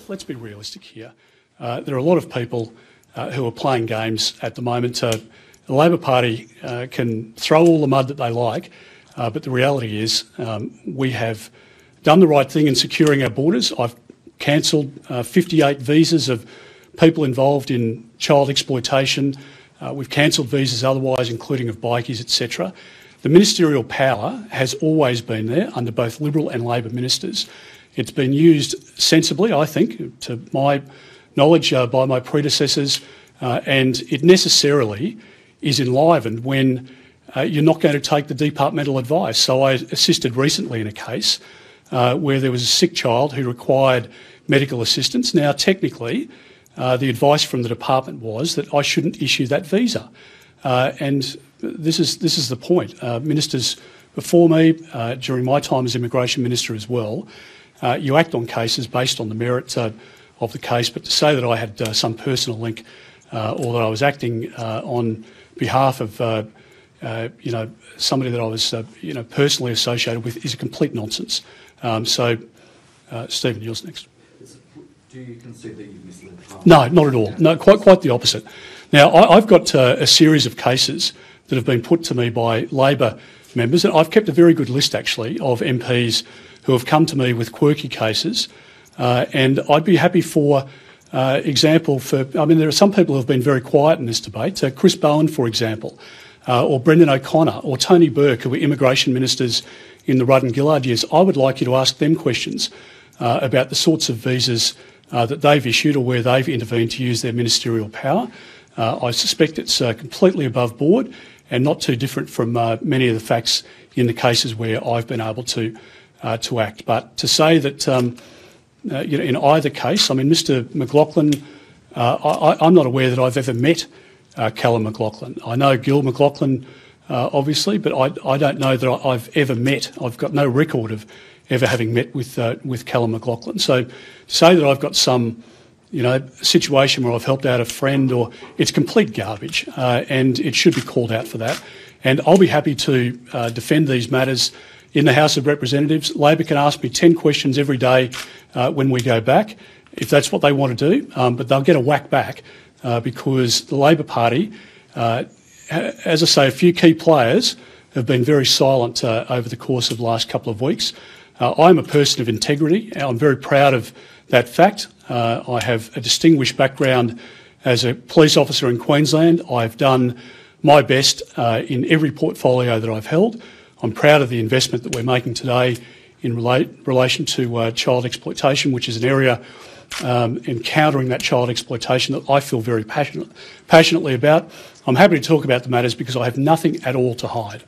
let's be realistic here. There are a lot of people who are playing games at the moment. The Labor Party can throw all the mud that they like, but the reality is we have done the right thing in securing our borders. I've cancelled 58 visas of people involved in child exploitation. We've cancelled visas otherwise, including of bikies, etc. The ministerial power has always been there under both Liberal and Labor ministers. It's been used sensibly, I think, to my knowledge by my predecessors, and it necessarily is enlivened when you're not going to take the departmental advice. So I assisted recently in a case where there was a sick child who required medical assistance. Now, technically, the advice from the department was that I shouldn't issue that visa. And this is the point. Ministers before me, during my time as Immigration Minister as well, you act on cases based on the merit of the case, but to say that I had some personal link or that I was acting on behalf of somebody that I was personally associated with is a complete nonsense. Stephen, yours next. Do you concede that you've misled the Parliament? No, not at all. No, quite the opposite. Now, I've got a series of cases that have been put to me by Labor members, and I've kept a very good list, actually, of MPs who have come to me with quirky cases, and I'd be happy for example, there are some people who have been very quiet in this debate. Chris Bowen, for example, or Brendan O'Connor, or Tony Burke, who were immigration ministers in the Rudd and Gillard years. I would like you to ask them questions about the sorts of visas that they've issued or where they've intervened to use their ministerial power. I suspect it's completely above board and not too different from many of the facts in the cases where I've been able to act. But to say that in either case, Mr McLachlan, I'm not aware that I've ever met Gillon McLachlan. I know Gillon McLachlan, obviously, but I don't know that I've ever met. I've got no record of ever having met with Gillon McLachlan. So to say that I've got some situation where I've helped out a friend, or it's complete garbage, and it should be called out for that. And I'll be happy to defend these matters in the House of Representatives. Labor can ask me 10 questions every day when we go back, if that's what they want to do, but they'll get a whack back because the Labor Party, as I say, a few key players have been very silent over the course of the last couple of weeks. I'm a person of integrity. I'm very proud of that fact. I have a distinguished background as a police officer in Queensland. I've done my best in every portfolio that I've held. I'm proud of the investment that we're making today in relation to child exploitation, which is an area encountering that child exploitation that I feel very passionately about. I'm happy to talk about the matters because I have nothing at all to hide.